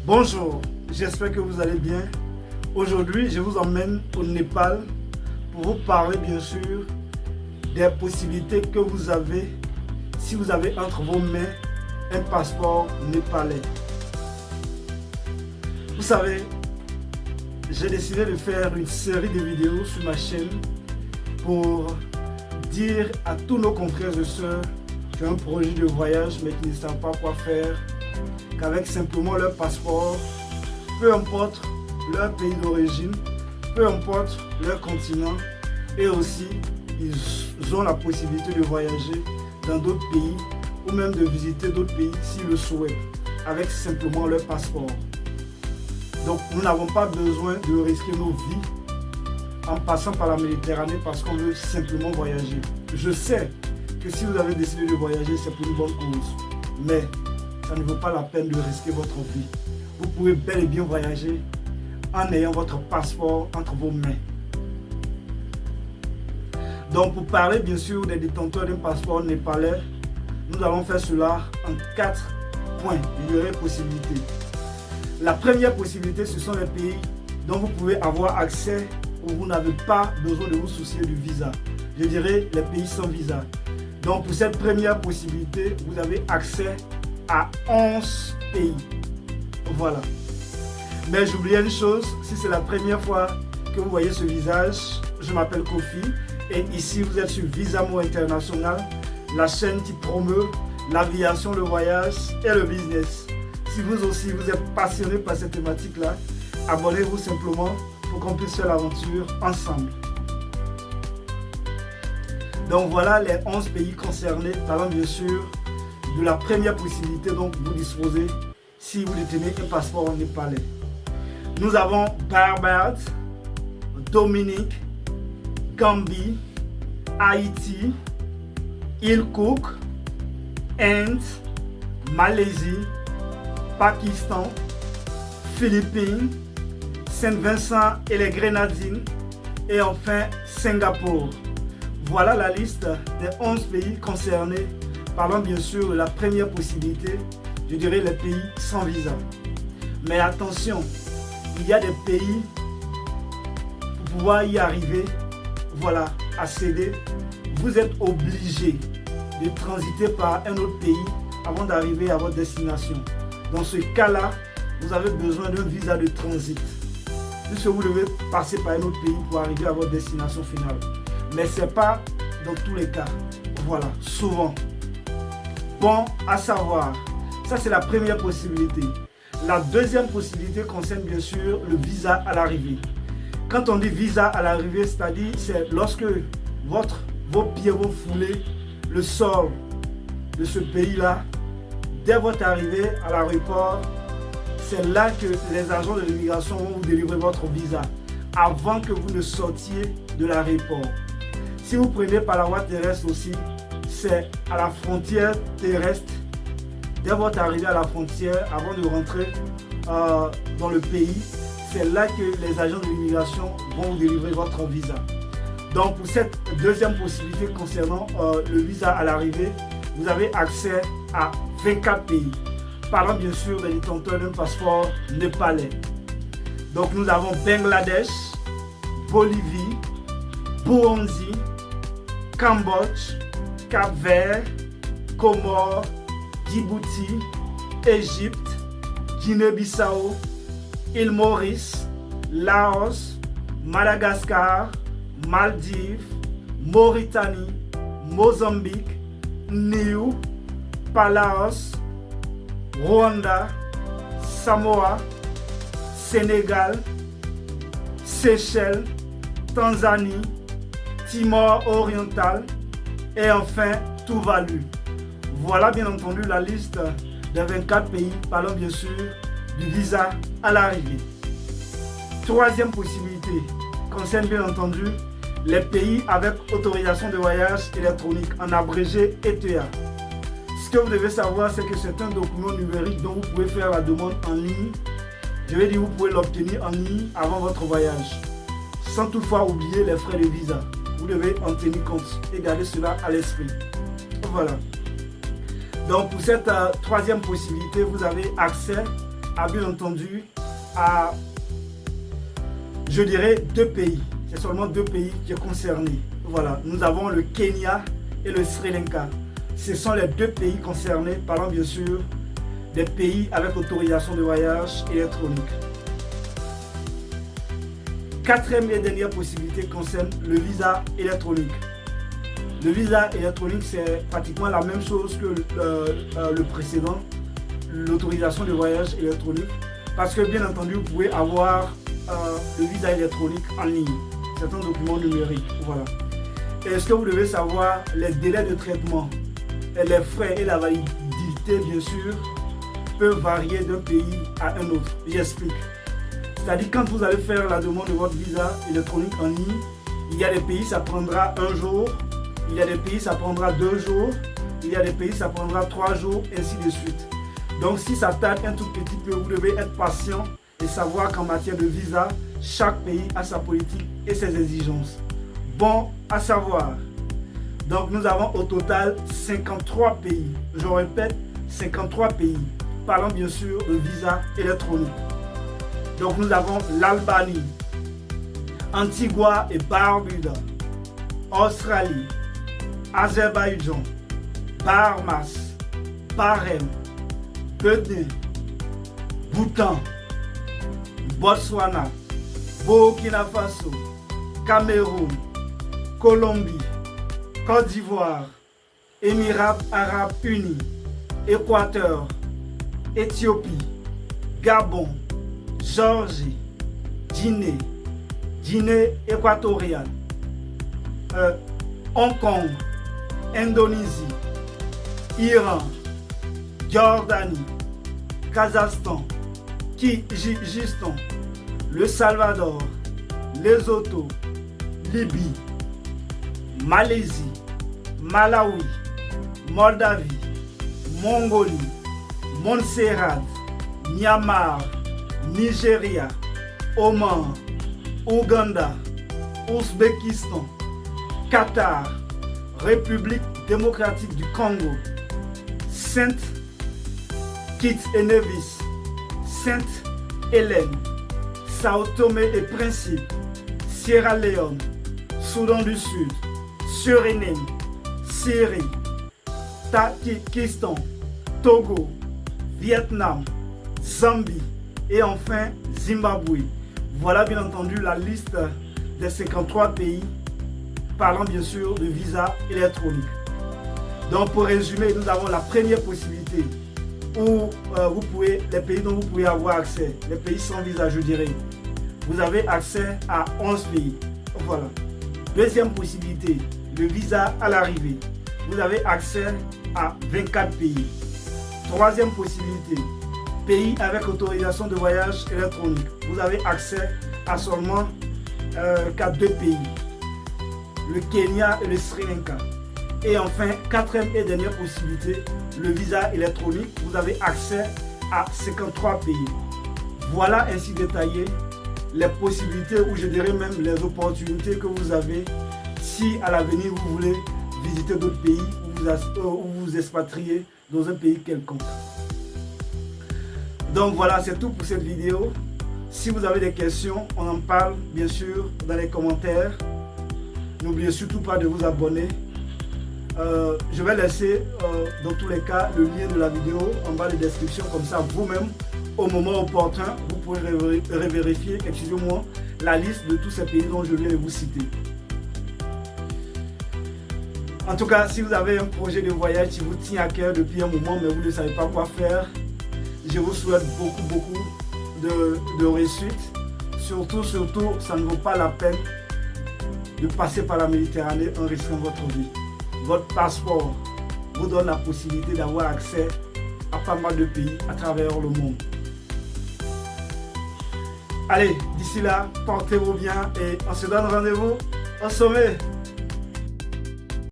Bonjour, j'espère que vous allez bien. Aujourd'hui, je vous emmène au Népal pour vous parler bien sûr des possibilités que vous avez si vous avez entre vos mains un passeport népalais. Vous savez, j'ai décidé de faire une série de vidéos sur ma chaîne pour dire à tous nos confrères et sœurs qui ont un projet de voyage mais qui ne savent pas quoi faire, qu'avec simplement leur passeport, peu importe leur pays d'origine, peu importe leur continent, et aussi ils ont la possibilité de voyager dans d'autres pays ou même de visiter d'autres pays s'ils le souhaitent, avec simplement leur passeport. Donc nous n'avons pas besoin de risquer nos vies en passant par la Méditerranée parce qu'on veut simplement voyager. Je sais que si vous avez décidé de voyager, c'est pour une bonne cause, mais ça ne vaut pas la peine de risquer votre vie. Vous pouvez bel et bien voyager en ayant votre passeport entre vos mains. Donc pour parler bien sûr des détenteurs d'un passeport népalais, nous allons faire cela en 4 points. Il y aurait possibilités. La première possibilité, ce sont les pays dont vous pouvez avoir accès où vous n'avez pas besoin de vous soucier du visa. Je dirais les pays sans visa. Donc pour cette première possibilité, vous avez accès à 11 pays. Voilà. Mais j'oubliais une chose, si c'est la première fois que vous voyez ce visage, je m'appelle Kofi et ici vous êtes sur Visamo International, la chaîne qui promeut l'aviation, le voyage et le business. Si vous aussi vous êtes passionné par cette thématique-là, abonnez-vous simplement pour qu'on puisse faire l'aventure ensemble. Donc voilà les 11 pays concernés, parlant bien sûr de la première possibilité dont vous disposez si vous détenez un passeport népalais. Nous avons Barbade, Dominique, Gambie, Haïti, Île Cook, Inde, Malaisie, Pakistan, Philippines, Saint-Vincent et les Grenadines et enfin Singapour. Voilà la liste des 11 pays concernés. Parlons bien sûr de la première possibilité, je dirais les pays sans visa. Mais attention, il y a des pays, pour pouvoir y arriver, voilà, accéder, vous êtes obligé de transiter par un autre pays avant d'arriver à votre destination. Dans ce cas-là, vous avez besoin d'un visa de transit, puisque vous devez passer par un autre pays pour arriver à votre destination finale. Mais ce n'est pas dans tous les cas, voilà, souvent. Bon à savoir, ça c'est la première possibilité. La deuxième possibilité concerne bien sûr le visa à l'arrivée. Quand on dit visa à l'arrivée, c'est-à-dire c'est lorsque vos pieds vont fouler le sol de ce pays-là, dès votre arrivée à l'aéroport, c'est là que les agents de l'immigration vont vous délivrer votre visa avant que vous ne sortiez de l'aéroport. Si vous prenez par la voie terrestre aussi, c'est à la frontière terrestre, dès votre arrivée à la frontière, avant de rentrer dans le pays, c'est là que les agents de l'immigration vont vous délivrer votre visa. Donc pour cette deuxième possibilité concernant le visa à l'arrivée, vous avez accès à 24 pays. Parlons bien sûr des détenteurs d'un passeport népalais. Donc nous avons Bangladesh, Bolivie, Burundi, Cambodge, Cap-Vert, Comores, Djibouti, Égypte, Guinée-Bissau, île Maurice, Laos, Madagascar, Maldives, Mauritanie, Mozambique, Niue, Palaos, Rwanda, Samoa, Sénégal, Seychelles, Tanzanie, Timor oriental et enfin Tuvalu. Voilà bien entendu la liste des 24 pays, parlant bien sûr du visa à l'arrivée. Troisième possibilité concerne bien entendu les pays avec autorisation de voyage électronique, en abrégé ETA. Ce que vous devez savoir, c'est que c'est un document numérique dont vous pouvez faire la demande en ligne. Je vais dire, vous pouvez l'obtenir en ligne avant votre voyage, sans toutefois oublier les frais de visa. Vous devez en tenir compte et garder cela à l'esprit. Voilà. Donc pour cette troisième possibilité, vous avez accès à bien entendu à, je dirais, 2 pays. C'est seulement 2 pays qui sont concernés. Voilà, nous avons le Kenya et le Sri Lanka. Ce sont les 2 pays concernés, parlant bien sûr des pays avec autorisation de voyage électronique. 4e et dernière possibilité concerne le visa électronique. Le visa électronique, c'est pratiquement la même chose que le précédent, l'autorisation de voyage électronique, parce que bien entendu, vous pouvez avoir le visa électronique en ligne. C'est un document numérique. Voilà. Et ce que vous devez savoir, les délais de traitement, et les frais et la validité, bien sûr, peuvent varier d'un pays à un autre. J'explique. C'est-à-dire, quand vous allez faire la demande de votre visa électronique en ligne, il y a des pays, ça prendra 1 jour, il y a des pays, ça prendra 2 jours, il y a des pays, ça prendra 3 jours, ainsi de suite. Donc, si ça tarde un tout petit peu, vous devez être patient et savoir qu'en matière de visa, chaque pays a sa politique et ses exigences. Bon à savoir. Donc, nous avons au total 53 pays. Je répète, 53 pays. Parlant bien sûr de visa électronique. Donc, nous avons l'Albanie, Antigua et Barbuda, Australie, Azerbaïdjan, Bahamas, Bahreïn, Bénin, Bhoutan, Botswana, Burkina Faso, Cameroun, Colombie, Côte d'Ivoire, Émirats Arabes Unis, Équateur, Éthiopie, Gabon, Géorgie, Guinée équatoriale, Hong Kong, Indonésie, Iran, Jordanie, Kazakhstan, Kyrgyzstan, le Salvador, Lesotho, Libye, Malaisie, Malawi, Moldavie, Mongolie, Montserrat, Myanmar, Nigeria, Oman, Ouganda, Ouzbékistan, Qatar, République démocratique du Congo, Sainte Kitts et Nevis, Sainte-Hélène, Sao Tomé et Principe, Sierra Leone, Soudan du Sud, Suriname, Syrie, Tadjikistan, Togo, Vietnam, Zambie et enfin Zimbabwe. Voilà bien entendu la liste des 53 pays parlant bien sûr de visa électronique. Donc pour résumer, nous avons la première possibilité où les pays dont vous pouvez avoir accès, les pays sans visa je dirais. Vous avez accès à 11 pays. Voilà. Deuxième possibilité, le visa à l'arrivée. Vous avez accès à 24 pays. Troisième possibilité, pays avec autorisation de voyage électronique. Vous avez accès à seulement 2 pays. Le Kenya et le Sri Lanka. Et enfin, quatrième et dernière possibilité, le visa électronique. Vous avez accès à 53 pays. Voilà ainsi détaillé les possibilités ou je dirais même les opportunités que vous avez si à l'avenir vous voulez visiter d'autres pays ou vous expatrier dans un pays quelconque. Donc voilà, c'est tout pour cette vidéo. Si vous avez des questions, on en parle bien sûr dans les commentaires. N'oubliez surtout pas de vous abonner. Je vais laisser dans tous les cas le lien de la vidéo en bas de description, comme ça vous-même au moment opportun vous pourrez revérifier, excusez-moi, la liste de tous ces pays dont je viens de vous citer. En tout cas, si vous avez un projet de voyage qui vous tient à cœur depuis un moment mais vous ne savez pas quoi faire, je vous souhaite beaucoup de réussite. Surtout, ça ne vaut pas la peine de passer par la Méditerranée en risquant votre vie. Votre passeport vous donne la possibilité d'avoir accès à pas mal de pays à travers le monde. Allez, d'ici là, portez-vous bien et on se donne rendez-vous au sommet.